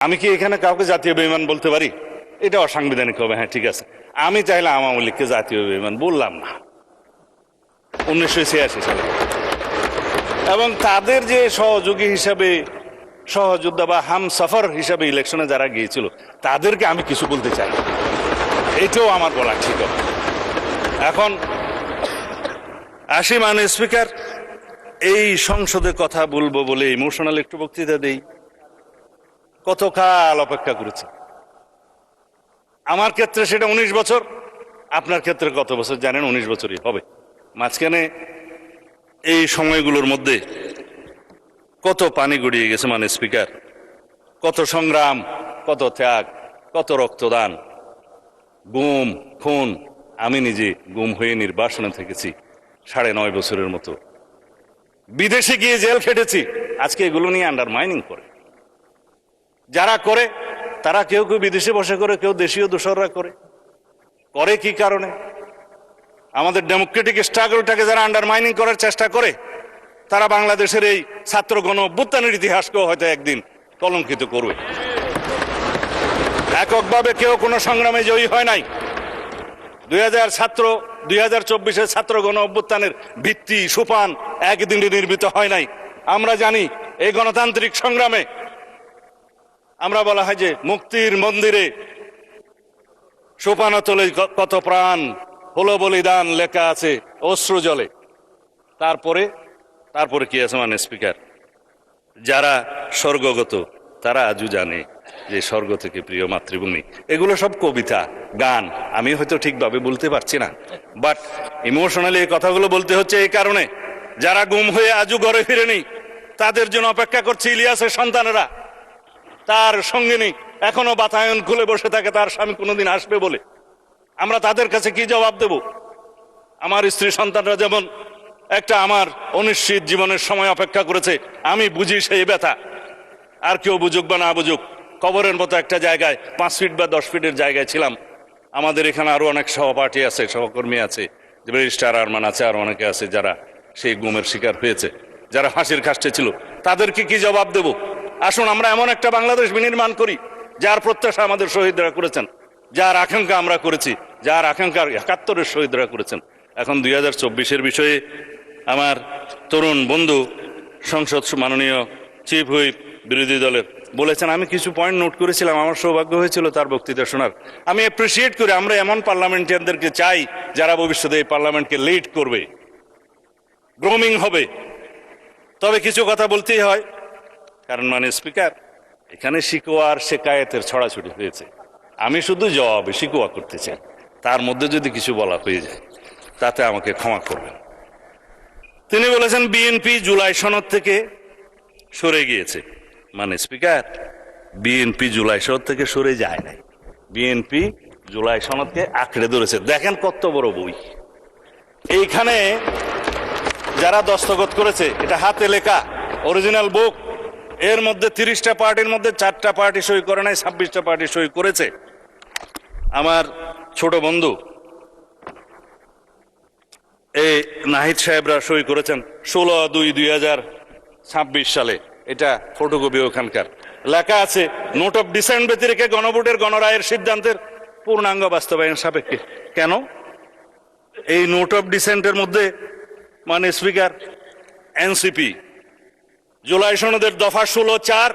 আমি কি এখানে কাউকে জাতীয় বেঈমান বলতে পারি? এটা অসাংবিধানিক হবে। হ্যাঁ, ঠিক আছে, আমি চাইলে আওয়ামী লীগকে জাতীয় বেঈমান বললাম না 1986 সালে, এবং তাদের যে সহযোগী হিসাবে, সহযোদ্ধা বা হামসফর হিসাবে ইলেকশনে যারা গিয়েছিল তাদেরকে আমি কিছু বলতে চাই, এটাও আমার বলা ঠিক হবে। এখন আসি মাননীয় স্পিকার, এই সংসদে কথা বলবো বলে ইমোশনাল একটু বক্তৃতা দেই। কতকাল অপেক্ষা করেছি। আমার ক্ষেত্রে সেটা 19 বছর, আপনার ক্ষেত্রে কত বছর জানেন? 19 বছরই হবে। মাঝখানে এই সময়গুলোর মধ্যে কত পানি গড়িয়ে গেছে মাননীয় স্পিকার, কত সংগ্রাম, কত ত্যাগ, কত রক্তদান, গুম খুন। আমি নিজে গুম হয়ে নির্বাসনে থেকেছি 9.5 বছরের মতো, বিদেশে গিয়ে জেল খেটেছি। আজকে এগুলো নিয়ে আন্ডারমাইনিং করে যারা করে, তারা কেউ কেউ বিদেশে বসে করে, কেউ দেশীয় দোসররা করে কি কারণে? আমাদের ডেমোক্রেটিক স্ট্রাগলটাকে যারা আন্ডারমাইনিং করার চেষ্টা করে, তারা বাংলাদেশের এই ছাত্র গণ অভ্যুত্থানের ইতিহাসকেও হয়তো একদিন কলঙ্কিত করবে। এককভাবে কেউ কোনো সংগ্রামে জয়ী হয় নাই। 2024-এর ছাত্র গণ অভ্যুত্থানের ভিত্তি সোপান একদিনে নির্মিত হয় নাই। আমরা জানি এই গণতান্ত্রিক সংগ্রামে আমরা বলা হয় যে মুক্তির মন্দিরে সোপানতলে কত প্রাণ হলো বলিদান লেখা আছে অশ্রু জলে। তারপরে কি আছে মাননীয় স্পিকার? যারা স্বর্গগত তারা আজও জানে যে স্বর্গ থেকে প্রিয় মাতৃভূমি। এগুলো সব কবিতা, গান। আমি হয়তো ঠিকভাবে বলতে পারছি না, বাট ইমোশনালি এই কথাগুলো বলতে হচ্ছে এই কারণে, যারা গুম হয়ে আজও ঘরে ফিরেনি তাদের জন্য অপেক্ষা করছে ইলিয়াসের সন্তানেরা। তার সঙ্গিনী এখনো বাতায়ন খুলে বসে থাকে তার স্বামী কোনোদিন আসবে বলে। আমরা তাদের কাছে কি জবাব দেব? আমার স্ত্রী সন্তানরা যেমন একটা আমার অনিশ্চিত জীবনের সময় অপেক্ষা করেছে, আমি বুঝি সেই ব্যথা। আর কেউ বুঝুক বা না বুঝুক, কবরের মতো একটা জায়গায় 5 ফিট বা 10 ফিটের জায়গায় ছিলাম। আমাদের এখানে আরো অনেক সহপাঠী আছে, সহকর্মী আছে, ব্যারিস্টার আরমান আছে, আর অনেকে আছে যারা সেই গুমের শিকার হয়েছে, যারা ফাঁসির কাস্টে ছিল। তাদেরকে কি জবাব দেব? আসুন আমরা এমন একটা বাংলাদেশ বিনির্মাণ করি যার প্রত্যাশা আমাদের শহীদরা করেছেন, যার আকাঙ্ক্ষা আমরা করেছি, যার আকাঙ্ক্ষা 71-এর শহীদরা করেছেন। এখন 2024-এর বিষয়ে আমার তরুণ বন্ধু সংসদ মাননীয় চিফ হুইপ বিরোধী দলের বলেছেন, আমি কিছু পয়েন্ট নোট করেছিলাম, আমার সৌভাগ্য হয়েছিল তার বক্তৃতা শোনার। আমি অ্যাপ্রিসিয়েট করি, আমরা এমন পার্লামেন্টারিয়ানদেরকে চাই যারা ভবিষ্যতে এই পার্লামেন্টকে লিড করবে, গ্রোমিং হবে। তবে কিছু কথা বলতেই হয়, কারণ মাননীয় স্পিকার, এখানে শিকোয়া আর শেকায়েতের ছড়াছড়ি হয়েছে। আমি শুধু জবাবে শিকোয়া করতে চাই, তার মধ্যে যদি কিছু বলা হয়ে যায় তাতে আমাকে ক্ষমা করবেন। তিনি বলেছেন বিএনপি জুলাই সনদ থেকে সরে গিয়েছে। মানে স্পিকার, বিএনপি জুলাই সনদ থেকে সরে যায় নাই, বিএনপি জুলাই সনদকে আঁকড়ে ধরেছে। দেখেন কত বড় বই, এইখানে যারা দস্তখত করেছে, এটা হাতে লেখা অরিজিনাল বুক। এর মধ্যে 30টা পার্টির মধ্যে 4টা পার্টি সই করে নাই, 26টা পার্টি সই করেছে। আমার ছোট বন্ধু এই নাহিদ সাহেবরা সই করেছেন 16/2/2026 সালে। এটা ফটোকপি ওখানকার লেখা আছে, নোট অফ ডিসেন্ট ব্যতিরেকে গণভোটের গণরায়ের সিদ্ধান্তের পূর্ণাঙ্গ বাস্তবায়ন সাপেক্ষে। কেন এই নোট অফ ডিসেন্টের মধ্যে? মানে স্পিকার, এনসিপি জুলাই সনদের দফা 16(4),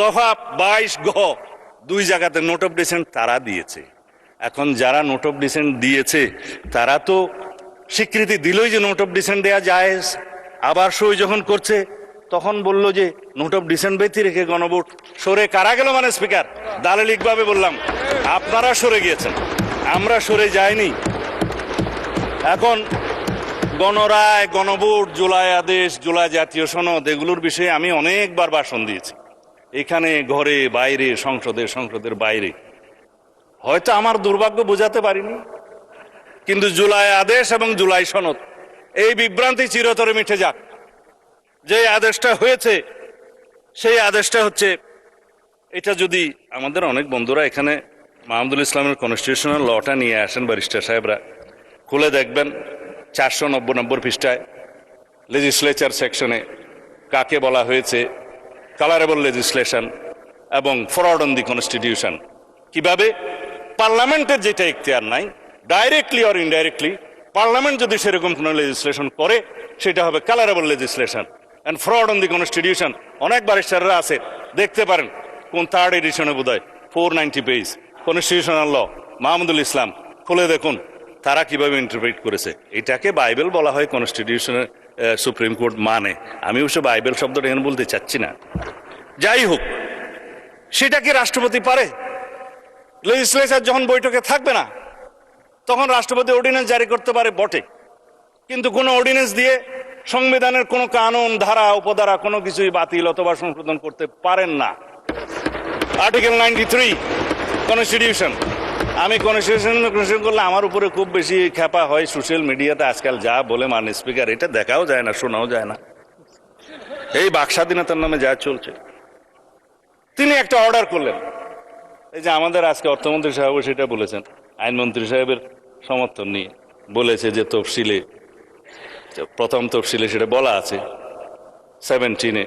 দফা 22(ঘ), 2 জায়গাতে নোট অফ ডিসেন্ট তারা দিয়েছে। এখন যারা নোট অফ ডিসেন্ট দিয়েছে তারা তো স্বীকৃতি দিলই যে নোট অফ ডিসেন্ট দেওয়া যায়। আবার সই যখন করছে তখন বলল যে নোট অফ ডিসেন্ট ব্যতি রেখে গণভোট। সরে কারা গেল? মানে স্পিকার, দালালিকভাবে বললাম, আপনারা সরে গিয়েছেন, আমরা সরে যাইনি। এখন গণরায়, গণভোট, জুলাই আদেশ, জুলাই জাতীয় সনদ, এগুলোর বিষয়ে আমি অনেকবার ভাষণ দিয়েছি, এখানে, ঘরে, বাইরে, সংসদের বাইরে। হয়তো আমার দুর্ভাগ্য বোঝাতে পারিনি, কিন্তু জুলাই আদেশ এবং জুলাই সনদ, এই বিভ্রান্তি চিরতরে মিটে যাক। যে আদেশটা হয়েছে সেই আদেশটা হচ্ছে, এটা যদি আমাদের অনেক বন্ধুরা এখানে মাহমুদুল ইসলামের কনস্টিটিউশনাল লটা নিয়ে আসেন, ব্যারিস্টার সাহেবরা খুলে দেখবেন 490 নম্বর পৃষ্ঠায় লেজিসলেচার সেকশনে কাকে বলা হয়েছে কালারেবল লেজিসলেশন, এবং ফ্রড অন দি কনস্টিটিউশন। কিভাবে? পার্লামেন্টের যেটা এখতিয়ার নাই, ডাইরেক্টলি অর ইনডাইরেক্টলি পার্লামেন্ট যদি সেরকম কোনো লেজিসলেশন করে সেটা হবে colourable legislation and fraud on the constitution. অনেক ব্যারিস্টাররা আছে, দেখতে পারেন কোন 3rd এডিশনে বোধ হয় 490 পেজ কনস্টিটিউশনাল ল, মাহমুদুল ইসলাম, খুলে দেখুন তারা কিভাবে ইন্টারপ্রিট করেছে। এটাকে বাইবেল বলা হয়, কনস্টিটিউশনের সুপ্রিম কোর্ট মানে। আমি অবশ্য বাইবেল শব্দটা এখানে বলতে চাচ্ছি না। যাই হোক, সেটা কি রাষ্ট্রপতি পারে? লেজিসলেচার যখন বৈঠকে থাকবে না তখন রাষ্ট্রপতি অর্ডিন্যান্স জারি করতে পারে বটে, কিন্তু কোনো অর্ডিন্যান্স দিয়ে সংবিধানের কোনো কানুন, ধারা, উপধারা কোনো কিছুই বাতিল অথবা সংশোধন করতে পারেন না। Article 93 constitution. আমি কনস্টিটিউশন করলে আমার উপরে খুব বেশি খেপা হয় সোশ্যাল মিডিয়াতে আজকাল, যা বলে মাননীয় স্পিকার, এটা দেখাও যায় না, শোনাও যায় না। এই বাক স্বাধীনতার নামে যা চলছে। তিনি একটা অর্ডার করলেন, এই যে আমাদের আজকে অর্থমন্ত্রী সাহেব সেটা বলেছেন, আইনমন্ত্রী সাহেবের সমর্থন নিয়ে বলেছে যে তফসিলে, প্রথম তফসিলে সেটা বলা আছে 17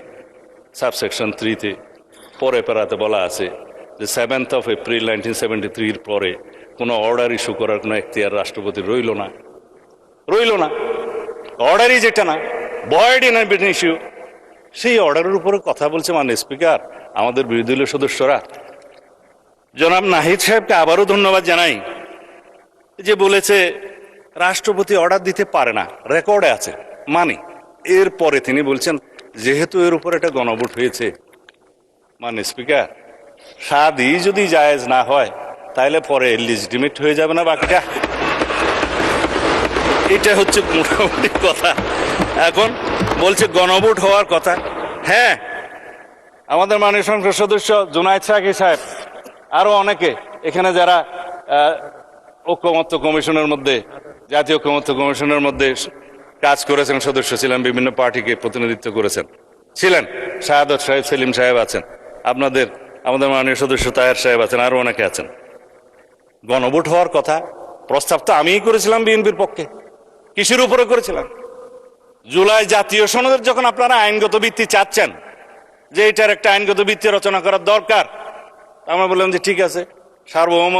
সাবসেকশন 3-তে, পরে পেরাতে বলা আছে যে 7th of April 1973 পরে কোনো অর্ডার ইস্যু করার কোনো এখতিয়ার রাষ্ট্রপতির রইল না। অর্ডারই যেটা না, ভয়েড ইন ইস্যু, সেই অর্ডারের উপরে কথা বলছে মাননীয় স্পিকার আমাদের বিরোধী দলীয় সদস্যরা। জনাব নাহিদ সাহেবকে আবারও ধন্যবাদ জানাই যে বলেছে রাষ্ট্রপতি অর্ডার দিতে পারে না, রেকর্ডে আছে, মানে এরপরে তিনি বলছেন যেহেতু এর উপর একটা গণভোট হয়েছে, মাননীয় স্পিকার সাদই যদি জায়েজ না হয় তাহলে পরে লিজিটিমেট হয়ে যাবে না বাকিটা। এটা হচ্ছে মোটামুটি কথা। এখন বলছে গণভোট হওয়ার কথা। হ্যাঁ, আমাদের মাননীয় সংসদ সদস্য জুনায়েদ সাকি সাহেব, আরো অনেকে এখানে যারা ঐকমত্য কমিশনের মধ্যে, জাতীয় ঐকমত্য কমিশনের মধ্যে কাজ করেছেন, সদস্য ছিলেন, বিভিন্ন পার্টিকে প্রতিনিধিত্ব করেছেন, ছিলেন, শাহাদত সাহেব, সেলিম সাহেব আছেন, আমাদের মাননীয় সদস্য তাহের সাহেব আছেন, আরো অনেকে আছেন। গণভোট হওয়ার কথা প্রস্তাব তো আমিই করেছিলাম বিএনপির পক্ষে। কিসের উপরে করেছিলাম? জুলাই জাতীয় সনদের যখন আপনারা আইনগত ভিত্তি চাচ্ছেন যে এটার একটা আইনগত ভিত্তি রচনা করার দরকার, আমরা বললাম যে ঠিক আছে, সার্বভৌম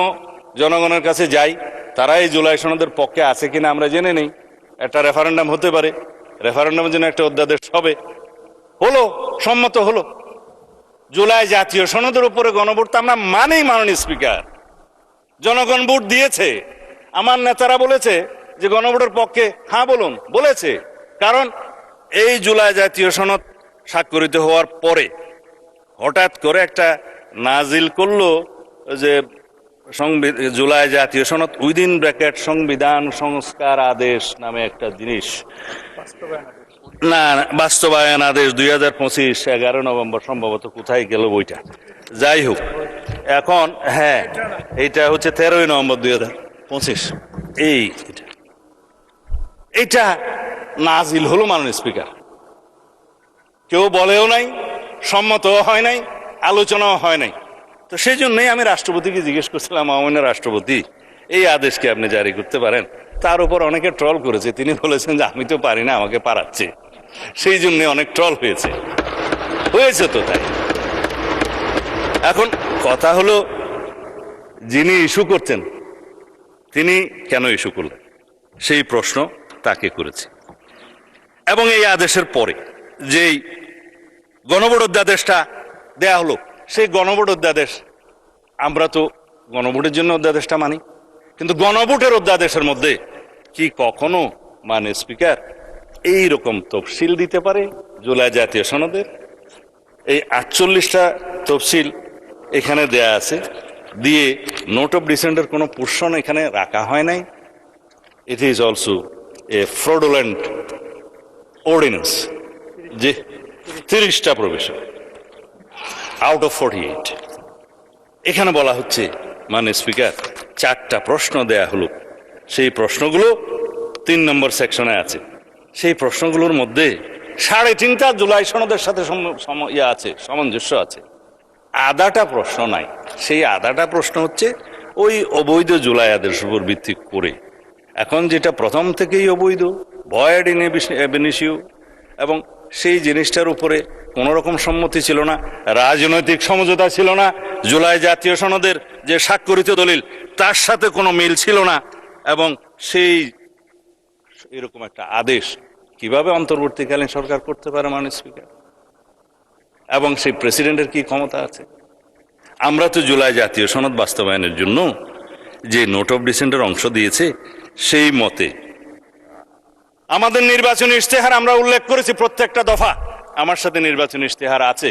জনগণের কাছে যাই, তারা এই জুলাই সনদের পক্ষে আছে কিনা আমরা জেনে নেই, একটা রেফারেন্ডাম হতে পারে, রেফারেন্ডামের জন্য একটা অধ্যাদেশ হবে, হলো, সম্মত হলো। জুলাই জাতীয় সনদের উপরে গণভোট তো আমরা মানেই মাননীয় স্পিকার, জনগণ ভোট দিয়েছে। আমার নেতারা বলেছে যে গণভোটের পক্ষে হ্যাঁ বলুন, বলেছে, কারণ এই জুলাই জাতীয় সনদ স্বাক্ষরিত হওয়ার পরে হঠাৎ করে একটা নাজিল করলো যে জুলাই জাতীয় সনদ উইদিন ব্র্যাকেট সংবিধান সংস্কার আদেশ নামে একটা জিনিস, না বাস্তবায়ন আদেশ 2025 11 নভেম্বর সম্ভবত, কোথায় গেল বইটা, যাই হোক। এখন হ্যাঁ, এইটা হচ্ছে 13 নভেম্বর 2025, এইটা নাজিল হলো মাননীয় স্পিকার। কেউ বলেও নাই, সম্মতও হয় নাই, আলোচনাও হয় নাই। তো সেই জন্যই আমি রাষ্ট্রপতিকে জিজ্ঞেস করছিলাম, মাননীয় রাষ্ট্রপতি এই আদেশকে আপনি জারি করতে পারেন? তার উপর অনেকে ট্রল করেছে, তিনি বলেছেন যে আমি তো পারি না, আমাকে পারাচ্ছে, সেই জন্য অনেক ট্রল হয়েছে তো তাই। এখন কথা হলো, যিনি ইস্যু করতেন তিনি কেন ইস্যু করলেন, সেই প্রশ্ন তাকে করেছে। এবং এই আদেশের পরে যেই গণভোট অধ্যাদেশটা দেয়া হলো, সেই গণভোট অধ্যাদেশ, আমরা তো গণভোটের জন্য অধ্যাদেশটা মানি, কিন্তু গণভোটের অধ্যাদেশের মধ্যে কি কখনো মানে স্পিকার এইরকম তফসিল দিতে পারে জুলাই জাতীয় সনদের? এই 48টা তফসিল এখানে দেয়া আছে, দিয়ে নোট অফ ডিসেন্টের কোনো পোর্শন এখানে রাখা হয় নাই। It is also a fraudulent ordinance, যে 30টা প্রভিশন আউট অফ 48। এখানে বলা হচ্ছে মানে স্পিকার 4টা প্রশ্ন দেয়া হলো, সেই প্রশ্নগুলো 3 নম্বর সেকশনে আছে। সেই প্রশ্নগুলোর মধ্যে 3.5টা জুলাই সনদের সাথে সামঞ্জস্য আছে, আধাটা প্রশ্ন নাই। সেই আধাটা প্রশ্ন হচ্ছে ওই অবৈধ জুলাই আদেশের উপর ভিত্তি করে। এখন যেটা প্রথম থেকেই অবৈধ, ভয়েড ইন এব ইনিশিও এবং সেই জিনিসটার উপরে কোনো রকম সম্মতি ছিল না, রাজনৈতিক সমঝোতা ছিল না, জুলাই জাতীয় সনদের যে স্বাক্ষরিত দলিল তার সাথে কোনো মিল ছিল না, এবং সেই এরকম একটা আদেশ কিভাবে অন্তর্বর্তীকালীন সরকার করতে পারে মাননীয় স্পিকার? এবং সেই প্রেসিডেন্টের কি ক্ষমতা আছে? আমরা তো জুলাই জাতীয় সনদ বাস্তবায়নের জন্য যে নোট অফ ডিসেন্টের অংশ দিয়েছে সেই মতে আমাদের নির্বাচনী ইশতেহার আমরা উল্লেখ করেছি প্রত্যেকটা দফা, আমার সাথে নির্বাচনী ইশতেহার আছে,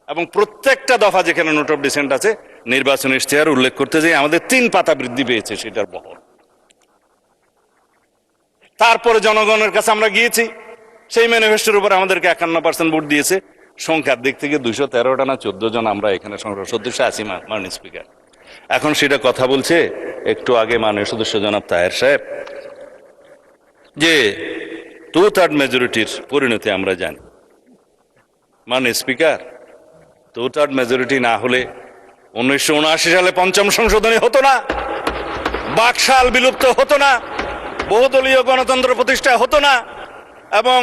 এবং প্রত্যেকটা দফা যেখানে নোট অফ ডিসেন্ট আছে নির্বাচনী ইশতেহার উল্লেখ করতে যে আমাদের 3 পাতা বৃদ্ধি পেয়েছে সেটার বহর। তারপরে জনগণের কাছে আমরা গিয়েছি, সেই ম্যানিফেস্টোর উপর আমাদেরকে 51% ভোট দিয়েছে। সংখ্যার দিক থেকে 213টা না 14 জন আমরা এখানে সংসদ সদস্য আছি মাননীয় স্পিকার। এখন সেটা কথা বলছে একটু আগে মাননীয় সদস্য জনাব তাহের সাহেব যে 2/3 মেজরিটির পরিণতি আমরা জানি। মাননীয় স্পিকার, 2/3 মেজরিটি না হলে 1979 সালে 5ম সংশোধনী হতো না, বাকশাল বিলুপ্ত হতো না, বহুদলীয় গণতন্ত্র প্রতিষ্ঠা হতো না, এবং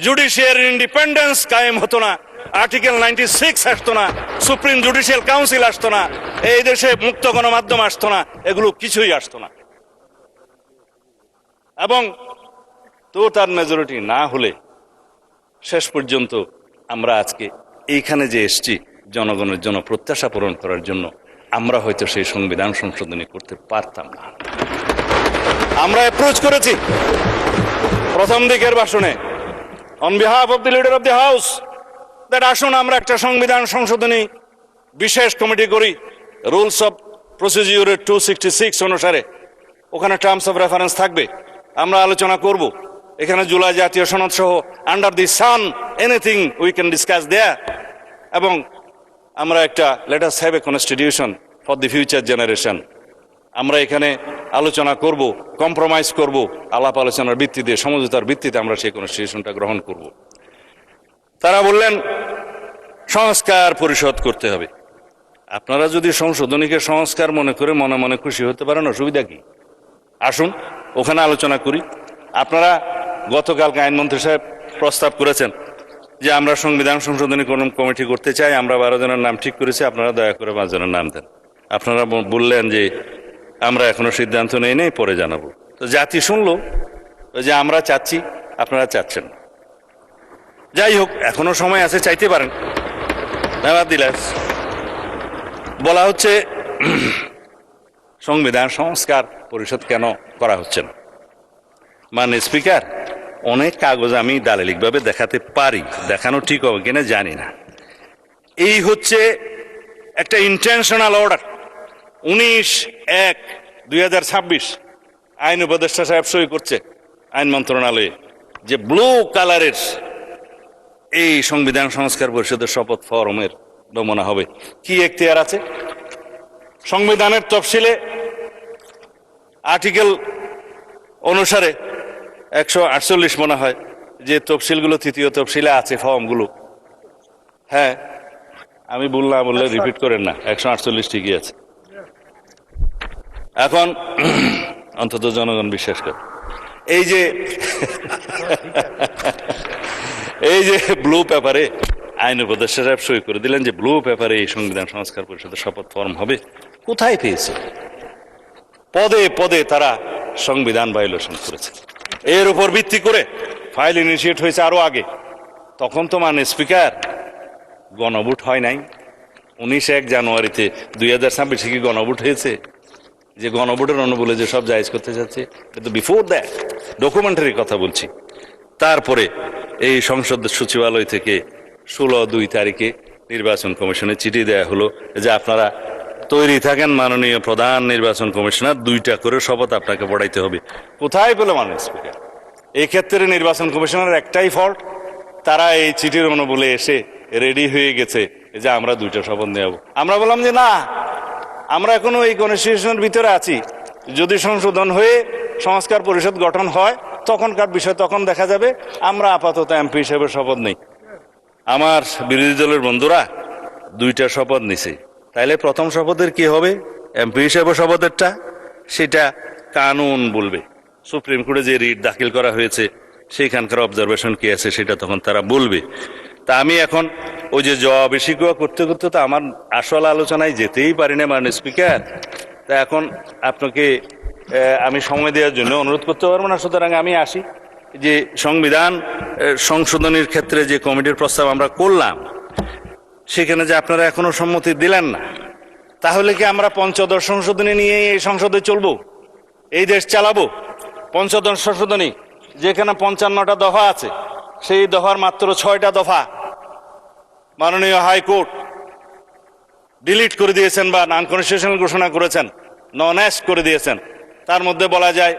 জুডিশিয়ারি ইন্ডিপেন্ডেন্স কায়েম হতো না, আর্টিকেল 96 আসতো না, সুপ্রিম জুডিশিয়াল কাউন্সিল আসতো না, এই দেশে মুক্ত গণমাধ্যম আসতো না, এগুলো কিছুই আসতো না। এবং 2/3 মেজরিটি না হলে শেষ পর্যন্ত আমরা আজকে এইখানে যে এসছি জনগণের জন্য প্রত্যাশা পূরণ করার জন্য, আমরা হয়তো সেই সংবিধান সংশোধনী করতে পারতাম না। আমরা অ্যাপ্রোচ করেছি প্রথম দিকের ভাষণে on behalf of the leader of the house that আসুন আমরা একটা সংবিধান সংশোধনী বিশেষ কমিটি করি, রুলস অফ প্রসিডিউরের 266 অনুসারে, ওখানে টার্মস অফ রেফারেন্স থাকবে, আমরা আলোচনা করব, এখানে জুলাই জাতীয় সনদ সহ under the sun anything we can discuss there, এবং আমরা একটা let us have a constitution for the future generation, আমরা এখানে আলোচনা করব, কম্প্রোমাইজ করব, আলাপ আলোচনার ভিত্তিতে সমঝোতার ভিত্তিতে আমরা সেই কনস্টিটিউশনটা গ্রহণ করব। তারা বললেন সংস্কার পরিষদ করতে হবে। আপনারা যদি সংশোধনীকে সংস্কার মনে করে মনে মনে খুশি হতে পারেন, অসুবিধা কি? আসুন ওখানে আলোচনা করি। আপনারা গতকালকে আইনমন্ত্রী সাহেব প্রস্তাব করেছেন যে আমরা সংবিধান সংশোধনী কমিটি করতে চাই, আমরা 12 জনের নাম ঠিক করেছি, আপনারা দয়া করে 5 জনের নাম দেন। আপনারা বললেন যে আমরা এখনো সিদ্ধান্ত নেই, পরে জানাবো। তো জাতি শুনলো যে আমরা চাচ্ছি, আপনারা চাচ্ছেন। যাই হোক, এখনো সময় আছে, চাইতে পারেন। বলা হচ্ছে সংবিধান সংস্কার পরিষদ কেন করা হচ্ছে না? মাননীয় স্পিকার, অনেক কাগজ আমি দালিলিকভাবে দেখাতে পারি, দেখানো ঠিক হবে কিনা জানি না। এই হচ্ছে একটা ইন্টেনশনাল অর্ডার 19/1/2026 আইন উপদেষ্টা সাহেব সই করছে আইন মন্ত্রণালয়ে, যে ব্লু কালারের এই সংবিধান সংস্কার পরিষদের শপথ ফরমের নমুনা হবে। কি এখতিয়ার আছে? সংবিধানের তফসিলে আর্টিকেল অনুসারে 148 মনে হয় যে তফসিলগুলো 3য় তফসিলে আছে, ফর্মগুলো। হ্যাঁ, আমি বললাম, বললে রিপিট করেন না, 148 ঠিকই আছে। এখন অন্তত জনগণ বিশ্বাস করে এই যে ব্লু পেপারে আইন উপদেষ্টা সাহেব সই করে দিলেন যে ব্লু পেপারে এই সংবিধান সংস্কার পরিষদের শপথ ফর্ম হবে। কোথায় পেয়েছে? পদে পদে তারা সংবিধান ভায়োলেশন করেছে। এর উপর ভিত্তি করে ফাইল ইনিশিয়েট হয়েছে আরো আগে। তখন তো মাননীয় স্পিকার গণভোট হয় নাই। 19 জানুয়ারিতে 2026 কি গণভোট হয়েছে? যে গণভোটের অনুবলে যে সব জায়েজ করতে যাচ্ছে, কিন্তু বিফোর দ্যাট ডকুমেন্টারি কথা বলছি। তারপরে এই সংসদ সচিবালয় থেকে 16/2 তারিখে নির্বাচন কমিশনে চিঠি দেয়া হলো যে আপনারা তৈরি থাকেন মাননীয় প্রধান নির্বাচন কমিশনার, 2টা করে শপথ আপনাকে পড়াইতে হবে। কোথায় পেল মাননীয় স্পিকার? এই ক্ষেত্রে নির্বাচন কমিশনের একটাই ফল্ট, তারা এই চিঠির অনুবলে এসে রেডি হয়ে গেছে যে আমরা 2টা শপথ নেব। আমরা বললাম যে না, আমরা এখনো এই কনস্টিটিউশনের ভিতরে আছি, যদি সংশোধন হয়ে সংস্কার পরিষদ গঠন হয় তখনকার বিষয় তখন দেখা যাবে, আমরা আপাতত এমপি হিসেবে শপথ নেই। আমার বিরোধী দলের বন্ধুরা 2টা শপথ নিছে, তাইলে প্রথম শপথের কি হবে? এমপি হিসেবে শপথেরটা সেটা কানুন বলবে। সুপ্রিম কোর্টে যে রিট দাখিল করা হয়েছে সেইখানকার অবজারভেশন কি আছে সেটা তখন তারা বলবে। তা আমি এখন ওই যে বেশি করতে করতে তো আমার আসল আলোচনায় যেতেই পারি না মাননীয় স্পিকার। তা এখন আপনাকে আমি সময় দেওয়ার জন্য অনুরোধ করতে পারবো না, সুতরাং আমি আসি যে সংবিধান সংশোধনের ক্ষেত্রে যে কমিটির প্রস্তাব আমরা করলাম সেখানে যে আপনারা এখনো সম্মতি দিলেন না, তাহলে কি আমরা পঞ্চদশ সংশোধনী নিয়ে এই সংসদে চলবো, এই দেশ চালাবো? পঞ্চদশ সংশোধনী যেখানে 55টা দফা আছে, সেই দফার মাত্র 6টা দফা মাননীয় হাইকোর্ট ডিলিট করে দিয়েছেন বা নন কনস্টিটিউশনাল ঘোষণা করেছেন, নন অ্যাস করে দিয়েছেন। তার মধ্যে বলা যায়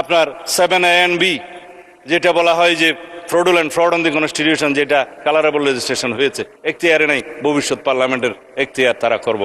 আপনার 7A and B, যেটা বলা হয় যে ফ্রড অন দি কনস্টিটিউশন, যেটা কালারেবল রেজিস্ট্রেশন হয়েছে, এখতিয়ারে নেই, ভবিষ্যৎ পার্লামেন্টের এখতিয়ার তারা করব।